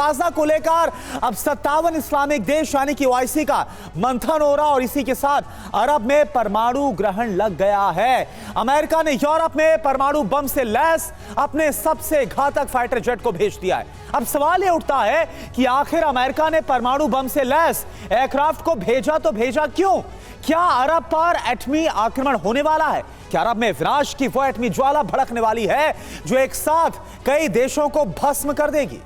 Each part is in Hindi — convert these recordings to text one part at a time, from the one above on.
गाजा को लेकर अब 57 इस्लामिक देश यानी कि ओआईसी का मंथन हो रहा और इसी के साथ अरब में परमाणु ग्रहण लग गया है। अमेरिका ने यूरोप में परमाणु बम से लैस अपने सबसे घातक फाइटर जेट को भेज दिया है। अब सवाल यह उठता है कि आखिर अमेरिका ने परमाणु बम से लैस एयरक्राफ्ट को भेजा तो भेजा क्यों? क्या अरब पर एटमी आक्रमण होने वाला है? क्या अरब में विनाश की वो एटमी ज्वाला भड़कने वाली है जो एक साथ कई देशों को भस्म कर देगी?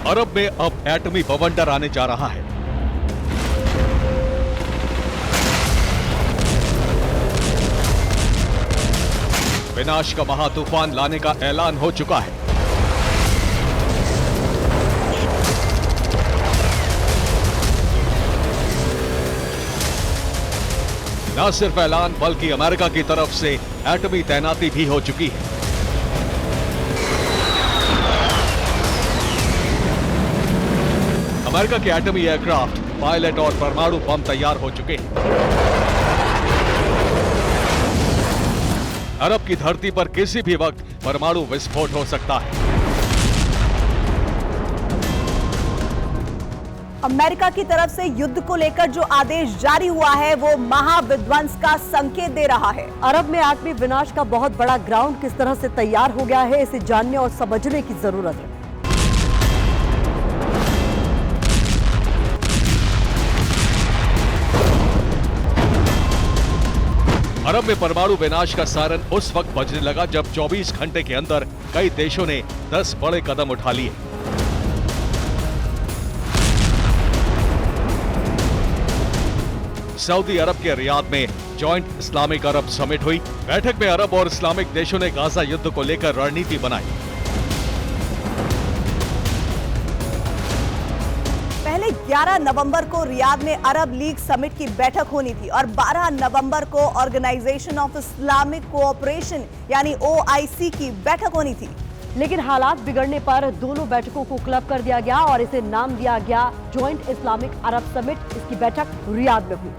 अरब में अब एटमी बवंडर आने जा रहा है। विनाश का महातूफान लाने का ऐलान हो चुका है। न सिर्फ ऐलान बल्कि अमेरिका की तरफ से एटमी तैनाती भी हो चुकी है। अमेरिका के एटमी एयरक्राफ्ट, पायलट और परमाणु बम तैयार हो चुके हैं। अरब की धरती पर किसी भी वक्त परमाणु विस्फोट हो सकता है। अमेरिका की तरफ से युद्ध को लेकर जो आदेश जारी हुआ है वो महाविध्वंस का संकेत दे रहा है। अरब में एटमी विनाश का बहुत बड़ा ग्राउंड किस तरह से तैयार हो गया है, इसे जानने और समझने की जरूरत है। अरब में परमाणु विनाश का सायरन उस वक्त बजने लगा जब 24 घंटे के अंदर कई देशों ने 10 बड़े कदम उठा लिए। सऊदी अरब के रियाद में जॉइंट इस्लामिक अरब समिट हुई। बैठक में अरब और इस्लामिक देशों ने गाजा युद्ध को लेकर रणनीति बनाई। पहले 11 नवंबर को रियाद में अरब लीग समिट की बैठक होनी थी और 12 नवंबर को ऑर्गेनाइजेशन ऑफ इस्लामिक कोऑपरेशन यानी ओआईसी की बैठक होनी थी। लेकिन हालात बिगड़ने पर दोनों बैठकों को क्लब कर दिया गया और इसे नाम दिया गया जॉइंट इस्लामिक अरब समिट। इसकी बैठक रियाद में हुई।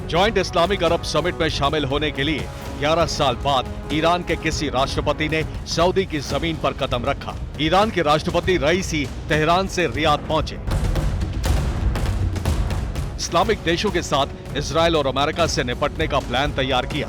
जॉइंट इस्लामिक अरब समिट में शामिल होने के लिए 11 साल बाद ईरान के किसी राष्ट्रपति ने सऊदी की जमीन पर कदम रखा। ईरान के राष्ट्रपति रईसी तेहरान से रियाद पहुंचे। इस्लामिक देशों के साथ इजराइल और अमेरिका से निपटने का प्लान तैयार किया।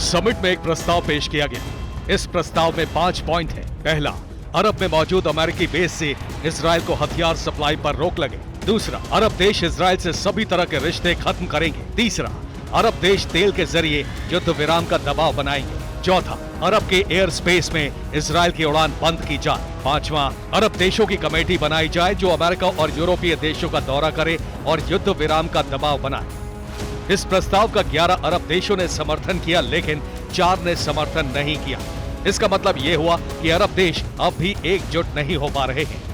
समिट में एक प्रस्ताव पेश किया गया। इस प्रस्ताव में 5 पॉइंट हैं। पहला, अरब में मौजूद अमेरिकी बेस से इजराइल को हथियार सप्लाई पर रोक लगे। दूसरा, अरब देश इजराइल से सभी तरह के रिश्ते खत्म करेंगे। तीसरा, अरब देश तेल के जरिए युद्ध विराम का दबाव बनाएंगे। चौथा, अरब के एयर स्पेस में इजराइल की उड़ान बंद की जाए। पांचवा, अरब देशों की कमेटी बनाई जाए जो अमेरिका और यूरोपीय देशों का दौरा करे और युद्ध विराम का दबाव बनाए। इस प्रस्ताव का 11 अरब देशों ने समर्थन किया, लेकिन 4 ने समर्थन नहीं किया। इसका मतलब यह हुआ कि अरब देश अब भी एकजुट नहीं हो पा रहे हैं।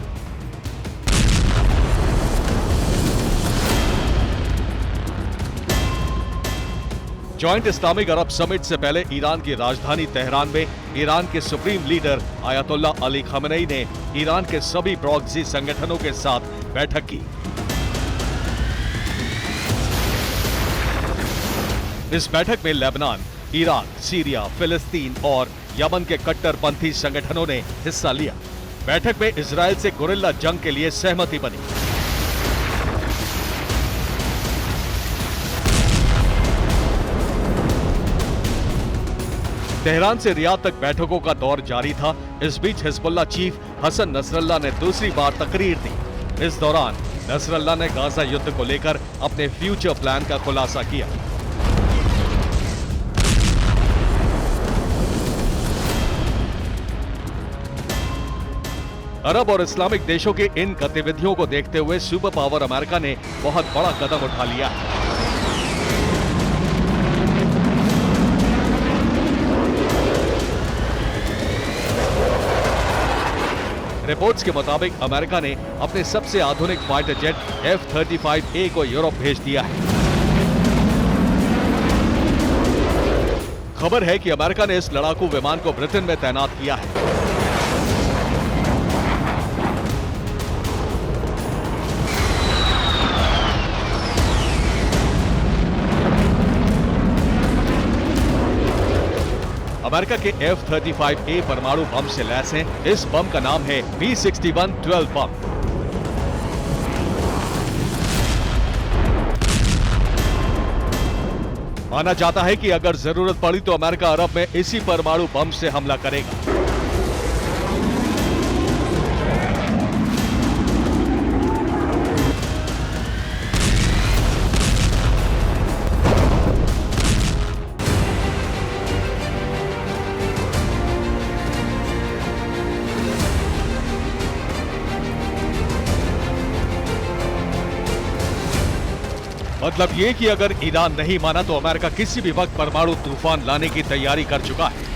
जॉइंट इस्लामिक अरब समिट से पहले ईरान की राजधानी तेहरान में ईरान के supreme leader Ayatollah Ali Khamenei ने ईरान के सभी प्रॉक्सी संगठनों के साथ बैठक की। इस बैठक में लेबनान, इराक, सीरिया, फिलिस्तीन और यमन के कट्टरपंथी संगठनों ने हिस्सा लिया। बैठक में इजराइल से गुरिल्ला जंग के लिए सहमति बनी। तेहरान से रियाद तक बैठकों का दौर जारी था। इस बीच हिजबुल्लाह चीफ हसन नसरल्लाह ने दूसरी बार तकरीर दी। इस दौरान नसरल्लाह ने गाजा युद्ध को लेकर अपने फ्यूचर प्लान का खुलासा किया। अरब और इस्लामिक देशों के इन गतिविधियों को देखते हुए सुपर पावर अमेरिका ने बहुत बड़ा कदम उठा लिया है। रिपोर्ट्स के मुताबिक अमेरिका ने अपने सबसे आधुनिक फाइटर जेट F-35A को यूरोप भेज दिया है। खबर है कि अमेरिका ने इस लड़ाकू विमान को ब्रिटेन में तैनात किया है। अमेरिका के F-35A परमाणु बम से लैस है। इस बम का नाम है B-61-12 बम। माना जाता है कि अगर जरूरत पड़ी तो अमेरिका अरब में इसी परमाणु बम से हमला करेगा। मतलब ये कि अगर ईरान नहीं माना तो अमेरिका किसी भी वक्त परमाणु तूफान लाने की तैयारी कर चुका है।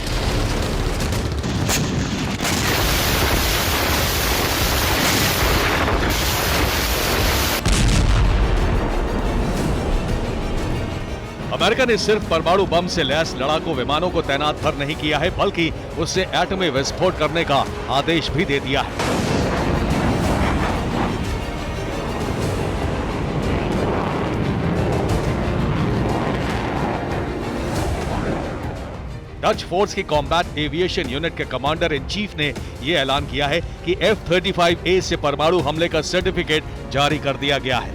अमेरिका ने सिर्फ परमाणु बम से लैस लड़ाकू विमानों को तैनात भर नहीं किया है, बल्कि उससे एटमी विस्फोट करने का आदेश भी दे दिया है। डच फोर्स की कॉम्बैट एविएशन यूनिट के कमांडर इन चीफ ने यह ऐलान किया है कि F-35A से परमाणु हमले का सर्टिफिकेट जारी कर दिया गया है।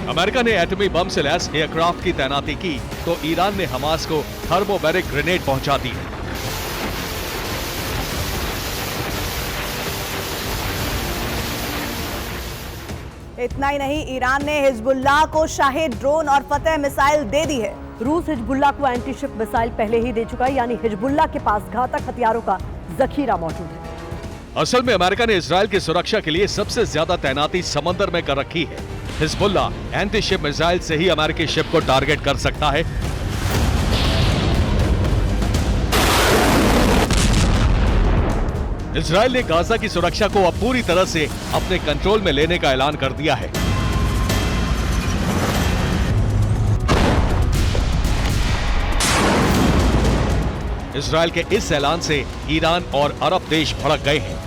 अमेरिका ने एटमी बम से लैस एयरक्राफ्ट की तैनाती की तो ईरान ने हमास को थर्मोबैरिक ग्रेनेड पहुंचा दी है। इतना ही नहीं, ईरान ने हिजबुल्लाह को शाहिद ड्रोन और फतेह मिसाइल दे दी है। रूस हिजबुल्लाह को एंटी शिप मिसाइल पहले ही दे चुका है, यानी हिजबुल्लाह के पास घातक हथियारों का जखीरा मौजूद है। असल में अमेरिका ने इजराइल की सुरक्षा के लिए सबसे ज्यादा तैनाती समंदर में कर रखी है। हिजबुल्लाह एंटी शिप मिसाइल से ही अमेरिकी शिप को टारगेट कर सकता है। इजराइल ने गाजा की सुरक्षा को अब पूरी तरह से अपने कंट्रोल में लेने का ऐलान कर दिया है। इजराइल के इस ऐलान से ईरान और अरब देश भड़क गए हैं।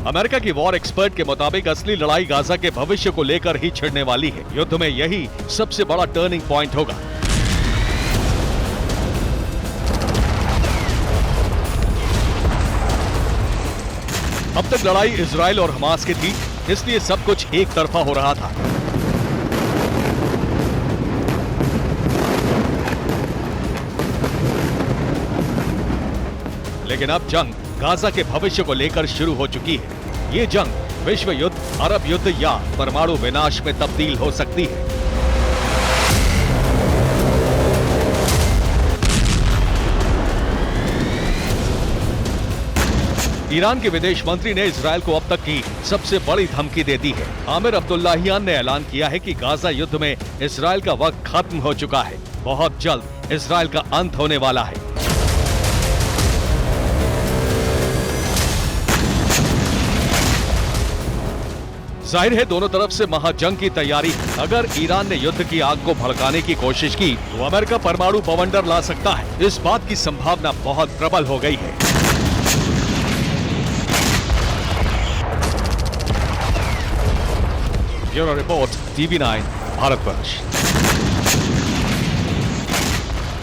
अमेरिका की वॉर एक्सपर्ट के मुताबिक असली लड़ाई गाजा के भविष्य को लेकर ही छिड़ने वाली है। युद्ध में यही सबसे बड़ा टर्निंग पॉइंट होगा। अब तक लड़ाई इजराइल और हमास की थी, इसलिए सब कुछ एक तरफा हो रहा था। लेकिन अब जंग गाजा के भविष्य को लेकर शुरू हो चुकी है। ये जंग विश्व युद्ध, अरब युद्ध या परमाणु विनाश में तब्दील हो सकती है। ईरान के विदेश मंत्री ने इजराइल को अब तक की सबसे बड़ी धमकी दे दी है। आमिर अब्दुल्लाहियान ने ऐलान किया है कि गाजा युद्ध में इजराइल का वक्त खत्म हो चुका है। बहुत जल्द इजराइल का अंत होने वाला है। जाहिर है दोनों तरफ से महाजंग की तैयारी। अगर ईरान ने युद्ध की आग को भड़काने की कोशिश की तो अमेरिका परमाणु बवंडर ला सकता है। इस बात की संभावना बहुत प्रबल हो गई है। Bureau report, TV9, Bharatvarsh.